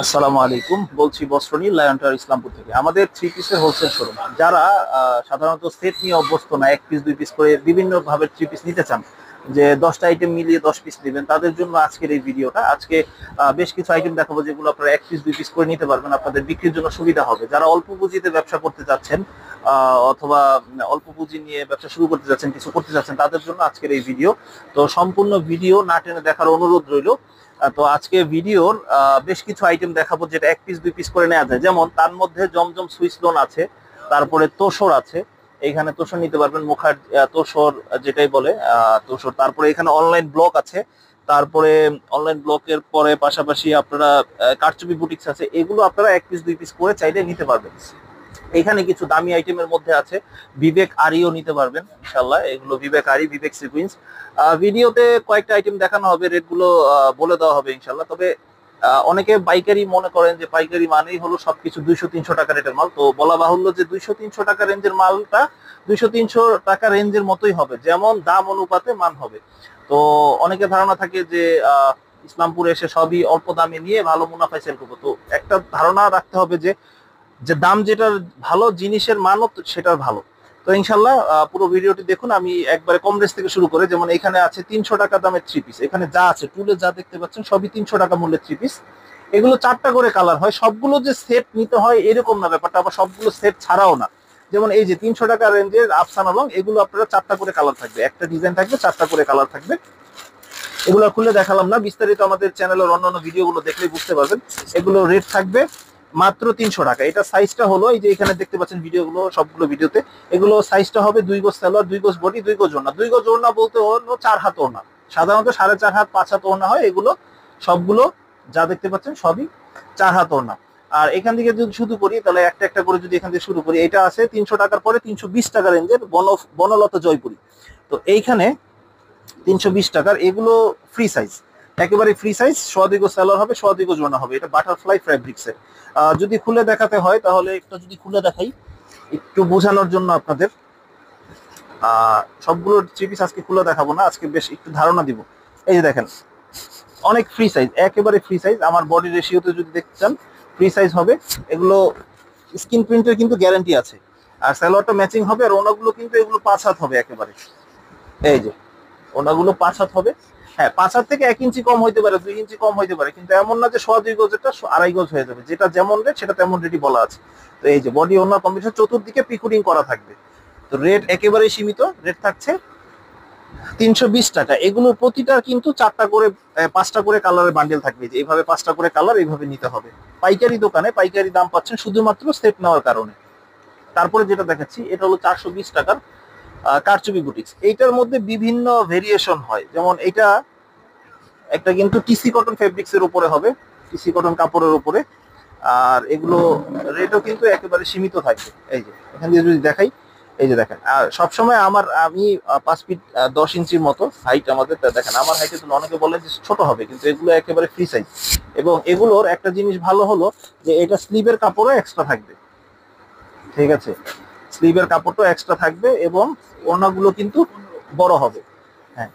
আসসালামু আলাইকুম, বলছি বস্ত্রনী লায়ন টাওয়ার ইসলামপুর থেকে। আমাদের থ্রি পিসের হোলসেল শোরুম। যারা সাধারণত সেট নিয়ে অভ্যস্ত না, এক পিস দুই পিস করে বিভিন্ন ভাবে থ্রি পিস নিতে চান, যে 10টা আইটেম মিলিয়ে 10 পিস নেবেন, তাদের জন্য আজকের এই ভিডিওটা। আজকে বেশ কিছু আইটেম দেখাবো যেগুলো আপনারা এক পিস দুই পিস করে নিতে পারবেন, আপনাদের বিক্রির জন্য সুবিধা হবে। যারা অল্প পুঁজিতে ব্যবসা করতে চাচ্ছেন অথবা অল্প পুঁজি নিয়ে ব্যবসা শুরু করতে যাচ্ছেন, কিছু করতে চাচ্ছেন, তাদের জন্য আজকের এই ভিডিও। তো সম্পূর্ণ ভিডিও না টেনে দেখার অনুরোধ রইল। তো আজকে ভিডিওর বেশ কিছু আইটেম দেখাবো যেটা এক পিস দুই পিস করে নেওয়া যায়। যেমন তার মধ্যে জমজম সুইস লোন আছে, তারপরে তোসর আছে, এইখানে তোসর নিতে পারবেন, মুখার তোসর যেটাই বলে তোসর। তারপরে এখানে অনলাইন ব্লক আছে, তারপরে অনলাইন ব্লকের পরে পাশাপাশি আপনারা কারচুপি বুটিক্স আছে। এগুলো আপনারা এক পিস দুই পিস করে চাইলে নিতে পারবেন। এখানে কিছু দামি আইটেমের মধ্যে আছে বিবেক আরিও নিতে পারবেন ইনশাল্লাহ। এগুলো বিবেক আরি, বিবেক সিকুয়েন্স। ভিডিওতে কয়েকটা আইটেম দেখানো হবে, রেটগুলো বলে দেওয়া হবে ইনশাল্লাহ। তবে অনেকে পাইকারি মনে করেন যে পাইকারি মানেই হলো সবকিছু 200-300 টাকা রেটের মাল। তো বলা বাহুল্য যে 200-300 টাকা রেঞ্জের মালটা 200-300 টাকা রেঞ্জের মতোই হবে, যেমন দাম অনুপাতে মান হবে। তো অনেকে ধারণা থাকে যে ইসলামপুরে এসে সবই অল্প দামে নিয়ে ভালো মুনাফায় সেল করবো। তো একটা ধারণা রাখতে হবে যে যে দাম যেটার ভালো, জিনিসের মানও সেটার ভালো। তো ইনশাল্লাহ পুরো ভিডিওটি দেখুন। আমি একবারে কম রেঞ্জ থেকে শুরু করে, যেমন এখানে আছে 300 টাকা দামের থ্রি পিস। এখানে যা আছে টুলে যা দেখতে পাচ্ছেন সবই 300 টাকা মূল্যের থ্রি পিস। এগুলো 4টা করে কালার হয়, সবগুলো যে সেট নিতে হয় এরকম না ব্যাপারটা, আবার সবগুলো সেট ছাড়াও না। যেমন এই যে 300 টাকা রেঞ্জের আফসানা লং, এগুলো আপনারা 4টা করে কালার থাকবে, একটা ডিজাইন থাকবে, 4টা করে কালার থাকবে। এগুলো খুলে দেখালাম না, বিস্তারিত আমাদের চ্যানেলের অন্যান্য ভিডিওগুলো দেখলেই বুঝতে পারবেন। এগুলো রেট থাকবে মাত্র 300 টাকা। এটা সাইজটা হলো এই যে এখানে দেখতে পাচ্ছেন ভিডিওগুলো, সবগুলো ভিডিওতে এগুলো সাইজটা হবে 2 গজ সালোয়ার, 2 গজ বডি, 2 গজ ওড়না। 2 গজ ওড়না বলতে হলো 4 হাত ওড়না, সাধারণত 4.5 হাত 5 হাত ওড়না হয়। এগুলো সবগুলো যা দেখতে পাচ্ছেন সবই 4 হাত ওড়না। আর এখান থেকে যদি শুরু করি তাহলে একটা একটা করে যদি এখান থেকে শুরু করি, এটা আছে 300 টাকার পরে 320 টাকা রেঞ্জের বনলতা জয়পুরি। তো এইখানে 320 টাকার এগুলো ফ্রি সাইজ, একেবারে ফ্রি সাইজ, সোয়াদিগো সেলর হবে, সোয়াদিগো জোনা হবে। এটা বাটারফ্লাই ফ্যাব্রিক্সের। যদি খুলে দেখাতে হয় তাহলে একটু যদি খুলে দেখাই একটু বোঝানোর জন্য আপনাদের। সবগুলো থ্রি পিস আজকে খুলে দেখাবো না, আজকে বেশ একটু ধারণা দিব। এই যে দেখেন, অনেক ফ্রি সাইজ, একেবারে ফ্রি সাইজ। আমার বডি রেশিওতে যদি দেখতে চান ফ্রি সাইজ হবে। এগুলো স্কিন প্রিন্টের কিন্তু গ্যারান্টি আছে। আর সালোয়ারটা ম্যাচিং হবে, আর ওনাগুলো কিন্তু এগুলো 5 হাত হবে একেবারে। এই যে ওনাগুলো 5 হাত হবে। হ্যাঁ, 5 হাত থেকে 1 ইঞ্চি কম হইতে পারে, 2 ইঞ্চি কম হইতে পারে, কিন্তু এমন না যে 2.5 গজেরটা 2.5 গজ হয়ে যাবে। যেটা যেমন রেট সেটা তেমন রেটই বলা আছে। তো এই যে বডি ওনার কম্বিনেশন, চতুর্দিকে পিকুডিং করা থাকবে। তো রেট একেবারে সীমিত, রেট থাকছে 320 টাকা। এগুলো প্রতিটা কিন্তু 4টা করে 5টা করে কালারের বান্ডেল থাকবে। যে এইভাবে 5টা করে কালার এইভাবে নিতে হবে। পাইকারি দোকানে পাইকারি দাম পাচ্ছেন শুধুমাত্র সেট নেওয়ার কারণে। তারপরে যেটা দেখাচ্ছি এটা হলো 420 টাকার কারচুপি বুটিক্স। এইটার মধ্যে বিভিন্ন ভেরিয়েশন হয়, যেমন এটা একটা কিন্তু টিসি কটন ফেব্রিক্স এর উপরে হবে, টিসি কটন কাপড়ের উপরে। আর এগুলো রেটও কিন্তু একেবারে সীমিত থাকবে। এই যে এখান দিয়ে যদি দেখাই, এই যে দেখেন, আর সবসময় আমি 5 ফিট 10 ইঞ্চির মতো হাইট আমাদের। দেখেন আমার হাইটে তো অনেকে বলে যে ছোট হবে, কিন্তু এগুলো একেবারে ফ্রি সাইজ। এবং এগুলোর একটা জিনিস ভালো হলো যে এটা স্লিভের কাপড়ও এক্সট্রা থাকবে। ঠিক আছে, স্লিভের কাপড়টা এক্সট্রা থাকবে এবং ওড়নাগুলো কিন্তু বড় হবে। হ্যাঁ,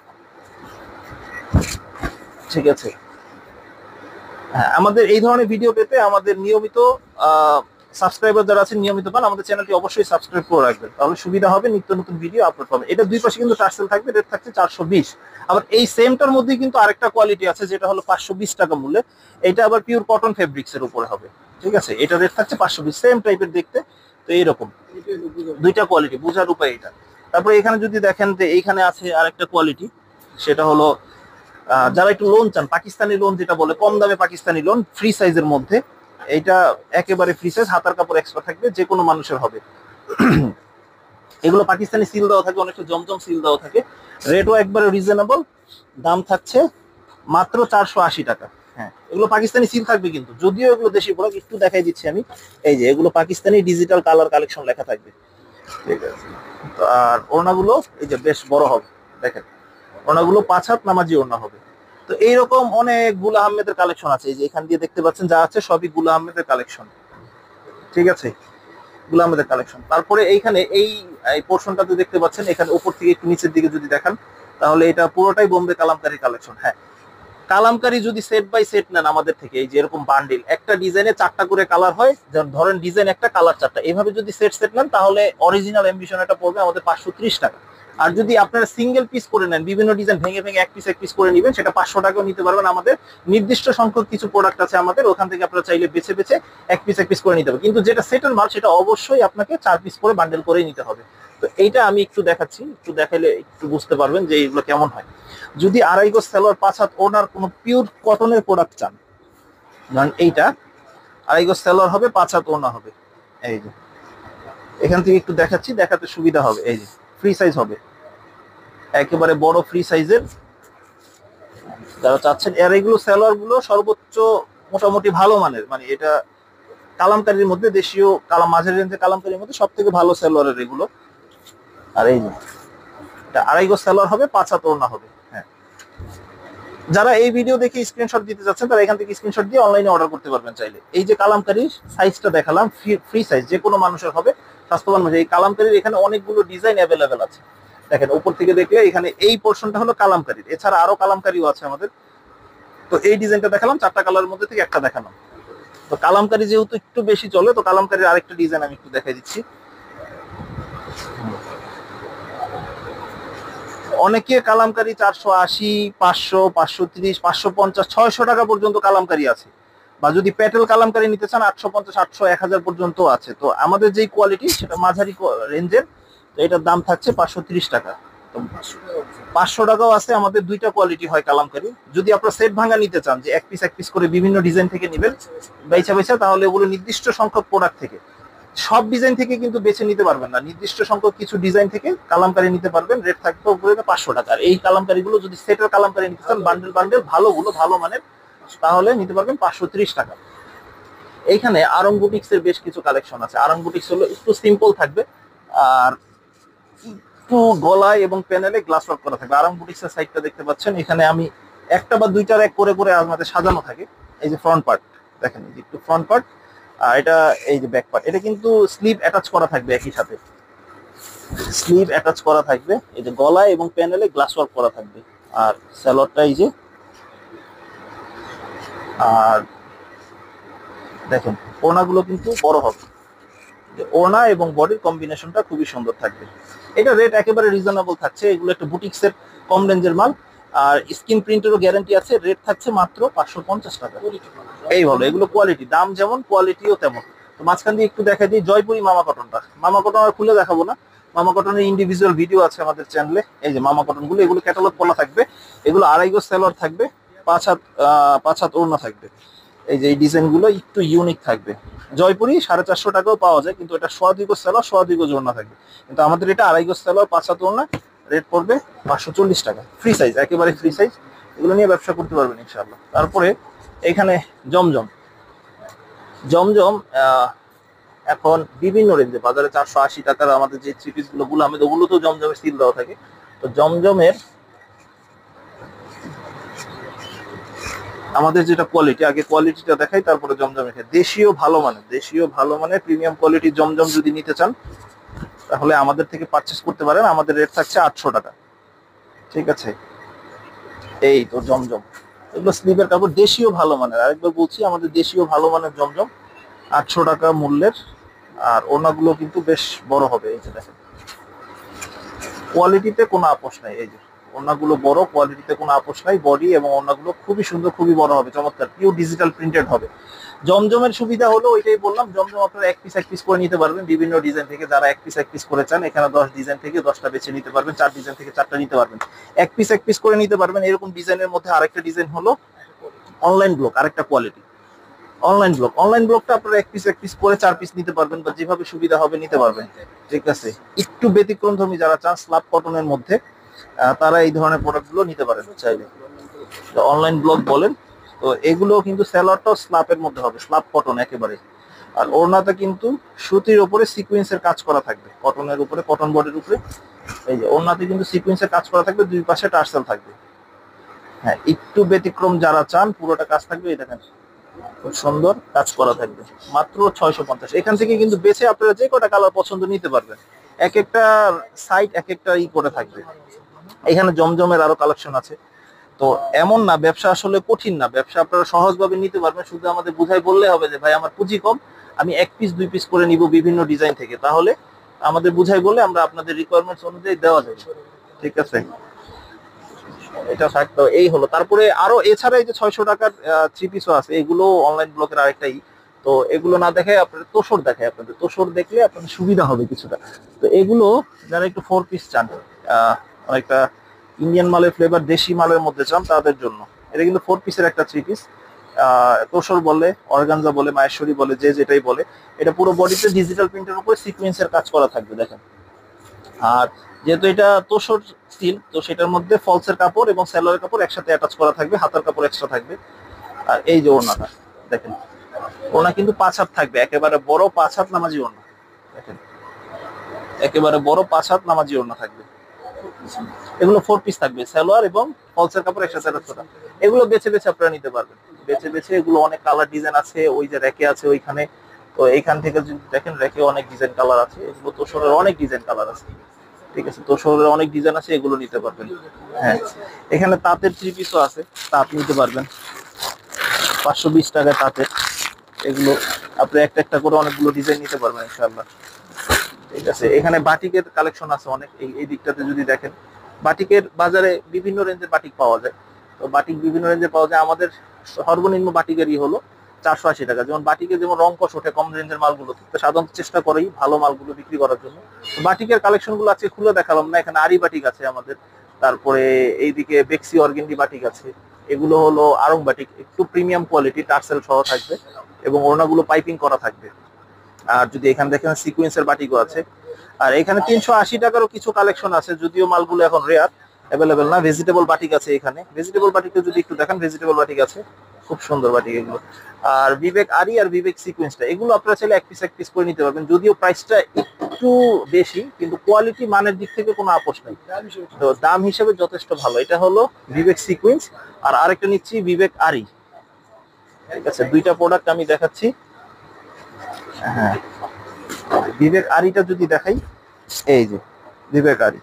ঠিক আছে। হ্যাঁ, আমাদের এই ধরনের ভিডিও পেতে আমাদের নিয়মিত সাবস্ক্রাইবার যারা আছেন, নিয়মিত পান, আমাদের চ্যানেলটি অবশ্যই সাবস্ক্রাইব করে রাখবেন, তাহলে সুবিধা হবে, নিত্য নতুন ভিডিও আপলোড পাবেন। এটা দুই পাশে কিন্তু টার্সেল থাকবে, রেট থাকছে 420। আবার এই সেমটার মধ্যে কিন্তু আরেকটা কোয়ালিটি আছে যেটা হলো 520 টাকা মূল্যে। এটা আবার পিওর কটন ফেব্রিক্স এর উপরে হবে। ঠিক আছে, এটা রেট থাকছে 520, সেম টাইপের দেখতে। তো এইরকম দুইটা কোয়ালিটি, বোঝার উপায় এটা। তারপরে এখানে যদি দেখেন যে এইখানে আছে আরেকটা কোয়ালিটি, সেটা হলো যারা একটু লোন চান, পাকিস্তানি লোন যেটা বলে, কম দামে পাকিস্তানি লোন ফ্রি সাইজের মধ্যে। এইটা একেবারে ফ্রি সাইজ, হাতার কাপড় এক্সট্রা থাকবে, যে কোনো মানুষের হবে। এগুলো পাকিস্তানি সিল দেওয়া থাকে, অনেকটা জমজম সিল দেওয়া থাকে। রেটও একবারে রিজনেবল, দাম থাকছে মাত্র 480 টাকা। হ্যাঁ, এগুলো পাকিস্তানি সিল থাকবে কিন্তু, যদিও এগুলো দেশি প্রোডাক্ট। একটু দেখাই দিচ্ছি আমি। এই যে এগুলো পাকিস্তানি ডিজিটাল কালার কালেকশন লেখা থাকবে। ঠিক আছে, আর ওড়নাগুলো এই যে বেশ বড় হবে, দেখেন ওড়নাগুলো 5 হাত নামাজি ওড়না হবে। তো এইরকম অনেক গুলা আহমেদের কালেকশন আছে। এই যে এখান দিয়ে দেখতে পাচ্ছেন যা আছে সবই গুলা আহমেদের কালেকশন। ঠিক আছে, গুলা আহমেদের কালেকশন। তারপরে এইখানে এই পোর্শনটাতে দেখতে পাচ্ছেন, এখানে উপর থেকে একটু নিচের দিকে যদি দেখান তাহলে এটা পুরোটাই বোম্বে কালামকারী কালেকশন। হ্যাঁ, কালামকারী যদি সেট বাই সেট নেন আমাদের থেকে, এই যে এরকম বান্ডিল, একটা ডিজাইনে 4টা করে কালার হয়, ধরেন ডিজাইন একটা কালার 4টা, এইভাবে যদি সেট সেট নেন তাহলে অরিজিনাল অ্যাম্বিশন এটা পড়বে আমাদের 530 টাকা। আর যদি আপনারা সিঙ্গেল পিস করে নেন, বিভিন্ন ডিজাইন ভেঙে ভেঙে এক পিস করে নেবেন, সেটা 500 টাকাও নিতে পারবেন। আমাদের নির্দিষ্ট সংখ্যক কিছু প্রোডাক্ট আছে আমাদের, ওখান থেকে আপনারা চাইলে বেছে বেছে এক পিস করে নিতে হবে। কিন্তু যেটা সেটের মাল সেটা অবশ্যই আপনাকে 4 পিস করে বান্ডেল করেই নিতে হবে। তো এইটা আমি একটু দেখাচ্ছি, একটু দেখাইলে একটু বুঝতে পারবেন যে এইগুলো কেমন হয়। যদি আড়াই গজ সালোয়ার 5 হাত ওনার কোনো পিওর কটনের প্রোডাক্ট চান, ধরেন এইটা আড়াই গজ সালোয়ার হবে, 5 হাত ওনা হবে, এই যে এখান থেকে একটু দেখাচ্ছি, দেখাতে সুবিধা হবে। এই যে ফ্রি সাইজ হবে, একেবারে বড় ফ্রি সাইজের যারা চাচ্ছেন। আর এইগুলো সালোয়ার গুলো সর্বোচ্চ মোটামুটি ভালো মানের, মানে এটা কালামকারীর মধ্যে দেশীয় মাঝারি রেঞ্জের কালামকারীর মধ্যে সব থেকে ভালো সালোয়ারের এগুলো। আর এই যে এটা আড়াই গজ সালোয়ার হবে, 5 হাত ওড়না হবে। হ্যাঁ, যারা এই ভিডিও দেখে স্ক্রিনশট দিতে যাচ্ছেন তারা এখান থেকে স্ক্রিনশট দিয়ে অনলাইনে অর্ডার করতে পারবেন চাইলে। এই যে কালামকারীর সাইজটা দেখালাম, ফ্রি সাইজ, যে কোনো মানুষের হবে, স্বাস্থ্যবান মানুষ। এই কালামকারীর এখানে অনেকগুলো ডিজাইন অ্যাভেলেবেল আছে। দেখেন উপর থেকে দেখলে এখানে এই পোর্শনটা হলো কালামকারীর, এছাড়া আরো কালামকারীও আছে আমাদের। তো এই ডিজাইনটা দেখালাম, 4টা কালারের মধ্যে থেকে একটা দেখালাম। তো কালামকারী যেহেতু একটু বেশি চলে, তো কালামকারীর আরেকটা ডিজাইন আমি একটু দেখাই দিচ্ছি। অনেকে কালামকারী 480, 500, 530, 550, 600 টাকা পর্যন্ত কালামকারী আছে। বা যদি প্যাটেল কালামকারী নিতে চান 850, 800, 1000 পর্যন্ত আছে। তো আমাদের যেই কোয়ালিটি সেটা মাঝারি রেঞ্জের, তো এটার দাম থাকছে 530 টাকা। তো 500 টাকাও আছে। আমাদের দুইটা কোয়ালিটি হয় কালামকারী। যদি আপনারা সেট ভাঙা নিতে চান, যে এক পিস করে বিভিন্ন ডিজাইন থেকে নেবেন বেছা, তাহলে ওগুলো নির্দিষ্ট সংখ্যক প্রোডাক্ট থেকে, সব ডিজাইন থেকে কিন্তু বেছে নিতে পারবেন না, নির্দিষ্ট সংখ্যক কিছু ডিজাইন থেকে কালামকারী নিতে পারবেন। রেট থাকবে উপরে 500 টাকা। আর এই কালামকারী গুলো যদি সেটের কালামকারী নিতে চান, বান্ডেল ভালোগুলো, ভালো মানের, তাহলে নিতে পারবেন 530 টাকা। এইখানে আরং বুটিক্স এর বেশ কিছু কালেকশন আছে। আরং বুটিক্স হলো একটু সিম্পল থাকবে, আর একটু গলায় এবং প্যানেলে গ্লাস ওয়ার্ক করা থাকবে। আরং বুটিক্স এর সাইডটা দেখতে পাচ্ছেন, এখানে আমি একটা বা দুইটা র্যাক করে আমাদের সাজানো থাকে। এই যে ফ্রন্ট পার্ট দেখেন, এই যে একটু ফ্রন্ট পার্ট, আর এটা এই যে ব্যাক পার্ট, এটা কিন্তু স্লিভ অ্যাটাচ করা থাকবে, একই সাথে স্লিভ অ্যাটাচ করা থাকবে। এই যে গলায় এবং প্যানেলে গ্লাস ওয়ার্ক করা থাকবে। আর সালোয়ারটা এই যে, আর দেখেন ওড়নাগুলো কিন্তু বড় হবে, ওড়না এবং বডির কম্বিনেশনটা খুবই সুন্দর থাকবে। এটা রেট একেবারে রিজনেবল থাকছে, এগুলো একটা বুটিক্সের কম রেঞ্জের মাল। আর স্ক্রিন প্রিন্টেরও গ্যারান্টি আছে। রেট থাকছে মাত্র 550 টাকা। এই হলো এগুলো কোয়ালিটি, দাম যেমন কোয়ালিটিও তেমন। তো মাঝখান দিয়ে একটু দেখা দিই জয়পুরি মামা কটনটা। মামা কটন আর খুলে দেখাবো না, মামা কটনের ইন্ডিভিজুয়াল ভিডিও আছে আমাদের চ্যানেলে। এই যে মামা কটন গুলো, এগুলো ক্যাটালগ করা থাকবে। এগুলো আড়াই গজ সালোয়ার থাকবে, 5 হাত ওড়না থাকবে। এই যে এই ডিজাইন গুলো একটু ইউনিক থাকবে। জয়পুরি 450 টাকাও পাওয়া যায়, কিন্তু এটা 1.5 গজ সালোয়ার, 1.5 গজ ওড়না থাকবে। কিন্তু আমাদের এটা আড়াই গজ সালোয়ার, 5 হাত ওড়না, রেট পড়বে 540 টাকা। ফ্রি সাইজ, একেবারে ফ্রি সাইজ। এগুলো নিয়ে ব্যবসা করতে পারবেন ইনশাআল্লাহ। তারপরে এখানে জমজম এখন বিভিন্ন রেঞ্জে বাজারে 480 টাকার আমাদের যে থ্রি পিস গুলো গুলামে, ওগুলো তো জমজমের সিল দেওয়া থাকে। তো জমজমের আমাদের যেটা কোয়ালিটি, আগে কোয়ালিটিটা দেখাই, তারপরে জমজমের দেশীয় ভালো মানের প্রিমিয়াম কোয়ালিটির জমজম যদি নিতে চান, তাহলে আমাদের থেকে পারচেস করতে পারেন। আমাদের রেট থাকছে 800 টাকা। ঠিক আছে, এই তো জমজম, এগুলো স্লিভের কাপড়, দেশীয় ভালো মানের। আরেকবার বলছি, আমাদের দেশীয় ভালো মানের জমজম 800 টাকা মূল্যের। আর ওনাগুলো কিন্তু বেশ বড় হবে। এই যে দেখেন, কোয়ালিটিতে কোনো আপোষ নাই। এই যে ওনাগুলো বড়, কোয়ালিটিতে কোনো আপোষ নাই। বডি এবং ওনাগুলো খুবই সুন্দর, খুবই বড় হবে, চমৎকার, পিওর ডিজিটাল প্রিন্টেড হবে। জমজমের সুবিধা হলো ওইটাই বললাম, জমজম আপনারা এক পিস করে নিতে পারবেন বিভিন্ন ডিজাইন থেকে। যারা এক পিস করে চান, এখানে 10 ডিজাইন থেকে 10টা বেছে নিতে পারবেন, 4 ডিজাইন থেকে 4টা নিতে পারবেন। এক পিস করে নিতে পারবেন। এরকম ডিজাইনের মধ্যে আরেকটা ডিজাইন হলো অনলাইন ব্লক, আরেকটা কোয়ালিটি অনলাইন ব্লকটা আপনারা এক পিস করে 4 পিস নিতে পারবেন, বা যেভাবে সুবিধা হবে নিতে পারবেন। ঠিক আছে, একটু ব্যতিক্রমধর্মী যারা চান স্ল্যাব কটনের মধ্যে, তারা এই ধরনের প্রোডাক্ট গুলো নিতে পারেন চাইলে। অনলাইন ব্লক বলেন। তো এগুলো কিন্তু সালোয়ারটাও স্ল্যাবের মধ্যে হবে, স্ল্যাব কটন একেবারে। আর ওড়নাটা কিন্তু সুতির উপরে সিকোয়েন্সের কাজ করা থাকবে, কটনের উপরে, কটন বডির উপরে। এই যে ওড়নাতে কিন্তু সিকোয়েন্সের কাজ করা থাকবে, দুই পাশে টার্সেল থাকবে। হ্যাঁ, একটু ব্যতিক্রম যারা চান, পুরোটা কাজ থাকবে। এই দেখেন খুব সুন্দর কাজ করা থাকবে, মাত্র 650। এখান থেকে কিন্তু বেছে আপনারা যে কটা কালার পছন্দ নিতে পারবেন। এক একটা সাইট এক একটা করে থাকবে। এখানে জমজমের আরো কালেকশন আছে। তো এমন না ব্যবসা আসলে কঠিন না, ব্যবসা আপনারা সহজভাবে নিতে পারবেন, শুধু আমাদের বুঝাই বললে হবে যে ভাই আমার পুঁজি কম, আমি 1 পিস 2 পিস করে নিব বিভিন্ন ডিজাইন থেকে, তাহলে আমাদের বুঝাই বললে আমরা আপনাদের রিকোয়ারমেন্টস অনুযায়ী দেওয়া যাবে। ঠিক আছে, এটা থাকতো, এই হলো। তারপরে আরো এছাড়া এই যে 600 টাকার 3 পিসও আছে, এগুলো অনলাইন ব্লকের আরেকটাই। তো এগুলো না দেখে আপনাদের তোষর দেখায়, আপনাদের তোষর দেখলে আপনাদের সুবিধা হবে কিছুটা। তো এগুলো যারা একটু 4 পিস চান, অনেকটা ইন্ডিয়ান মালের ফ্লেভার দেশি মালের মধ্যে চান, তাদের জন্য এটা কিন্তু 4 পিসের একটা 3 পিস। তোষর বলে, অর্গানজা বলে, মাহেশ্বরী বলে, যে যেটাই বলে। এটা পুরো বডিতে ডিজিটাল প্রিন্টের উপরে সিকোয়েন্সের কাজ করা থাকবে দেখেন। আর যেহেতু এটা তোষর স্টিল, তো সেটার মধ্যে ফলসের কাপড় এবং সেলোয়ারের কাপড় একসাথে অ্যাটাচ করা থাকবে, হাতার কাপড় এক্সট্রা থাকবে। আর এই যে ওড়নাটা দেখেন, ওড়না কিন্তু 5 হাত থাকবে, একেবারে বড় 5 হাত নামাজি ওড়না দেখেন, একেবারে বড় 5 হাত নামাজি ওড়না থাকবে। এগুলো 4 পিস থাকবে, সালোয়ার এবং ফলসের কাপড় একসাথে অ্যাটাচ করা। এগুলো বেছে বেছে আপনারা নিতে পারবেন, বেছে বেছে। এগুলো অনেক কালার ডিজাইন আছে, ওই যে র্যাকে আছে ওইখানে। তো এইখান থেকে যদি দেখেন র্যাকে অনেক ডিজাইন কালার আছে, এগুলো তোষরের অনেক ডিজাইন কালার আছে। ঠিক আছে, তোষরের অনেক ডিজাইন আছে, এগুলো নিতে পারবেন। হ্যাঁ, এখানে তাঁতের 3 পিসও আছে, তাঁত নিতে পারবেন 520 টাকায় তাঁতের। এগুলো আপনি একটা একটা করে অনেকগুলো ডিজাইন নিতে পারবেন ইনশাআল্লাহ। ঠিক আছে, এখানে বাটিকের কালেকশন আছে অনেক। এই দিকটাতে যদি দেখেন, বাটিকের বাজারে বিভিন্ন রেঞ্জের বাটিক পাওয়া যায়। তো বাটিক বিভিন্ন রেঞ্জে পাওয়া যায়। আমাদের সর্বনিম্ন বাটিকেরই হলো 480 টাকা। যেমন বাটিকে যেমন রং কষ ওঠে কম রেঞ্জের মালগুলো, তো সাধারণত চেষ্টা করি ভালো মালগুলো বিক্রি করার জন্য। তো বাটিকের কালেকশন গুলো আজকে খুলে দেখালাম না। এখানে আরি বাটিক আছে আমাদের, তারপরে এইদিকে বেক্সি অর্গেন্ডি বাটিক আছে। এগুলো হলো আরং বাটিক, একটু প্রিমিয়াম কোয়ালিটি, টার্সেল সহ থাকবে এবং ওড়নাগুলো পাইপিং করা থাকবে। আর যদি এখানে দেখেন সিকোয়েন্সের বাটিকও আছে। আর এখানে 380 টাকারও কিছু কালেকশন আছে, যদিও মালগুলো এখন রেয়ার, অ্যাভেলেবেল না। ভেজিটেবল বাটিক আছে এখানে, ভেজিটেবল বাটিকে যদি একটু দেখেন, ভেজিটেবল বাটিক আছে, খুব সুন্দর বাটিক এগুলো। আর বিবেক আরি আর বিবেক সিকোয়েন্সটা, এগুলো আপনারা চাইলে 1 পিস 1 পিস করে নিতে পারবেন, যদিও প্রাইসটা একটু বেশি, কিন্তু কোয়ালিটি মানের দিক থেকে কোনো আপোষ নাই। তো দাম হিসেবে যথেষ্ট ভালো। এটা হলো বিবেক সিকোয়েন্স, আর আরেকটা নিচ্ছি বিবেক আরি। ঠিক আছে, দুইটা প্রোডাক্ট আমি দেখাচ্ছি। হ্যাঁ, বিবেক আরিটা যদি দেখাই, এই যে বিবেক আরি,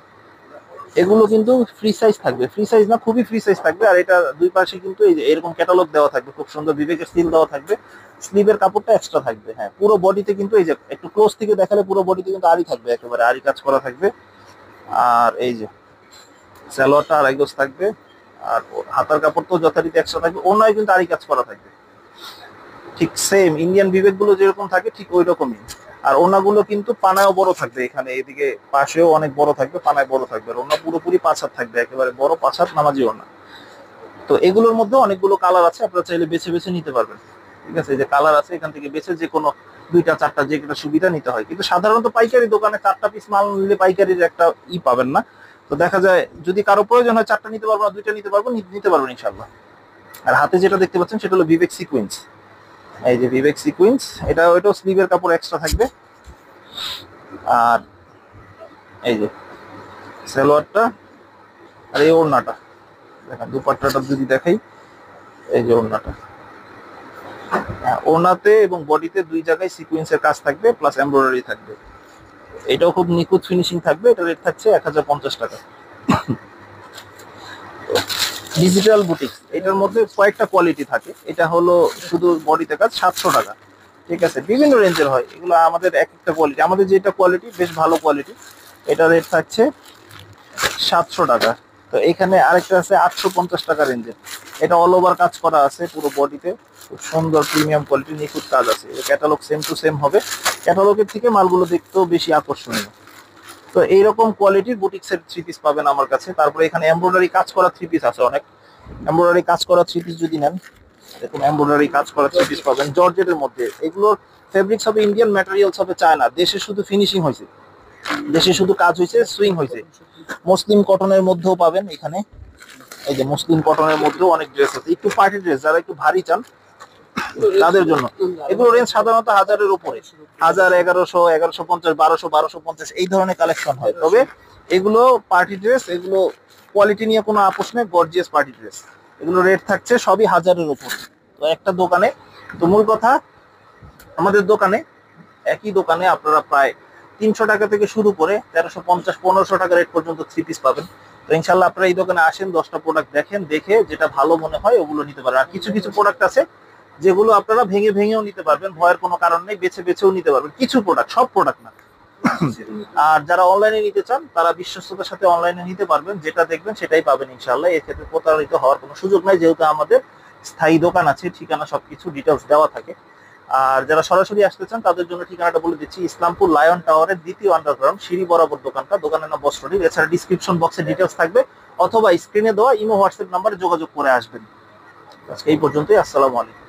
এগুলো কিন্তু ফ্রি সাইজ থাকবে, ফ্রি সাইজ না খুবই ফ্রি সাইজ থাকবে। আর এটা দুই পাশে কিন্তু এই যে এরকম ক্যাটালগ দেওয়া থাকবে, খুব সুন্দর বিবেকের সিল দেওয়া থাকবে, স্লিভের কাপড়টা এক্সট্রা থাকবে। হ্যাঁ, পুরো বডিতে কিন্তু এই যে একটু ক্লোজ থেকে দেখালে পুরো বডিতে কিন্তু আরি থাকবে, একেবারে আরি কাজ করা থাকবে। আর এই যে সালোয়ারটা আড়াই গজ থাকবে, আর হাতার কাপড় তো যথারীতি এক্সট্রা থাকবে, ওনায় কিন্তু আরি কাজ করা থাকবে, ঠিক সেম ইন্ডিয়ান বিবেক গুলো যেরকম থাকে ঠিক ওই রকমই। আর ওনাগুলো কিন্তু পানায়ও বড় থাকবে, এখানে এদিকে পাশেও অনেক বড় থাকবে, পানায় বড় থাকবে। আর ওনা পুরোপুরি 5 হাত থাকবে, একেবারে বড় 5 হাত নামাজি ওনা। তো এগুলোর মধ্যে অনেকগুলো কালার আছে, আপনারা চাইলে বেছে বেছে নিতে পারবেন। ঠিক আছে, এই যে কালার আছে, এখান থেকে বেছে যে কোনো 2টা 4টা যে একটা সুবিধা নিতে হয়। কিন্তু সাধারণত পাইকারি দোকানে 4টা পিস মাল নিলে পাইকারির একটা পাবেন না। তো দেখা যায় যদি কারো প্রয়োজন হয় 4টা নিতে পারবো না, 2টা নিতে পারবো, নিতে পারবেন ইনশাল্লাহ। আর হাতে যেটা দেখতে পাচ্ছেন সেটা হলো বিবেক সিকোয়েন্স। এই যে বিবেক সিকোয়েন্স, এটা ওইটাও স্লিভের কাপড় এক্সট্রা থাকবে। আর এই যে সালোয়ারটা, আর এই ওড়নাটা দেখেন, দুপাট্টাটা যদি দেখাই, এই যে ওড়নাটা, ওড়নাতে এবং বডিতে দুই জায়গায় সিকোয়েন্সের কাজ থাকবে, প্লাস এমব্রয়ডারি থাকবে। এটাও খুব নিখুঁত ফিনিশিং থাকবে। এটা রেট থাকছে 1050 টাকা। ডিজিটাল বুটিক্স, এটার মধ্যে কয়েকটা কোয়ালিটি থাকে। এটা হলো শুধু বডিতে কাজ 700 টাকা। ঠিক আছে, বিভিন্ন রেঞ্জের হয় এগুলো, আমাদের এক একটা কোয়ালিটি, আমাদের যেটা কোয়ালিটি বেশ ভালো কোয়ালিটি, এটা রেট থাকছে 700 টাকা। তো এখানে আরেকটা আছে 850 টাকা রেঞ্জের, এটা অল ওভার কাজ করা আছে পুরো বডিতে, খুব সুন্দর প্রিমিয়াম কোয়ালিটি, নিখুঁত কাজ আছে। ক্যাটালগ সেম টু সেম হবে, ক্যাটালগের থেকে মালগুলো দেখতেও বেশি আকর্ষণীয়। তো এইরকম কোয়ালিটির বুটিক্সের 3 পিস পাবেন আমার কাছে। তারপরে এখানে এমব্রয়ডারি কাজ করা 3 পিস আছে অনেক। এমব্রয়ডারি কাজ করা 3 পিস যদি নেন, এরকম এমব্রয়ডারি কাজ করা 3 পিস পাবেন জর্জেটের মধ্যে। এগুলোর ফেব্রিক্স হবে ইন্ডিয়ান, ম্যাটেরিয়ালস হবে চায়না। দেশে শুধু ফিনিশিং হয়েছে, দেশে শুধু কাজ হয়েছে, সুইং হয়েছে। মুসলিম কটনের মধ্যেও পাবেন এখানে, এই যে মুসলিম কটনের মধ্যেও অনেক ড্রেস আছে, একটু পার্টি ড্রেস, যারা একটু ভারী চান তাদের জন্য। এগুলো রেঞ্জ সাধারণত 1000-এর উপরে, 1000, 1100, 1150, 1200, 1250 এই ধরনের কালেকশন হয়। তবে এগুলো পার্টি ড্রেস, এগুলো কোয়ালিটি নিয়ে কোনো আপোষ নেই, গর্জিয়াস পার্টি ড্রেস। এগুলো রেট থাকছে সবই 1000-এর উপরে। তো একটা দোকানে, তো মূল কথা, আমাদের দোকানে একই দোকানে আপনারা প্রায় 300 টাকা থেকে শুরু করে 1350, 1500 টাকা রেট পর্যন্ত 3 পিস পাবেন। তো ইনশাল্লাহ আপনারা এই দোকানে আসেন, 10টা প্রোডাক্ট দেখেন, দেখে যেটা ভালো মনে হয় ওগুলো নিতে পারেন। আর কিছু কিছু প্রোডাক্ট আছে যেগুলো আপনারা ভেঙে ভেঙেও নিতে পারবেন, ভয়ের কোনো কারণ নেই, বেছে বেছেও নিতে পারবেন কিছু প্রোডাক্ট, সব প্রোডাক্ট না। আর যারা অনলাইনে নিতে চান তারা বিশ্বস্ততার সাথে অনলাইনে নিতে পারবেন, যেটা দেখবেন সেটাই পাবেন ইনশাল্লাহ। এর ক্ষেত্রে প্রতারিত হওয়ার কোনো সুযোগ নাই, যেহেতু আমাদের স্থায়ী দোকান আছে, ঠিকানা সবকিছু ডিটেলস দেওয়া থাকে। আর যারা সরাসরি আসতে চান তাদের জন্য ঠিকানাটা বলে দিচ্ছি, ইসলামপুর লায়ন টাওয়ারের দ্বিতীয় আন্ডারগ্রাউন্ড সিঁড়ি বরাবর দোকানটা, দোকানের নাম বস্ত্রনীল। এছাড়া ডিসক্রিপশন বক্সে ডিটেলস থাকবে, অথবা স্ক্রিনে দেওয়া ইমো হোয়াটসঅ্যাপ নাম্বারে যোগাযোগ করে আসবেন। এই পর্যন্তই, আসসালামু আলাইকুম।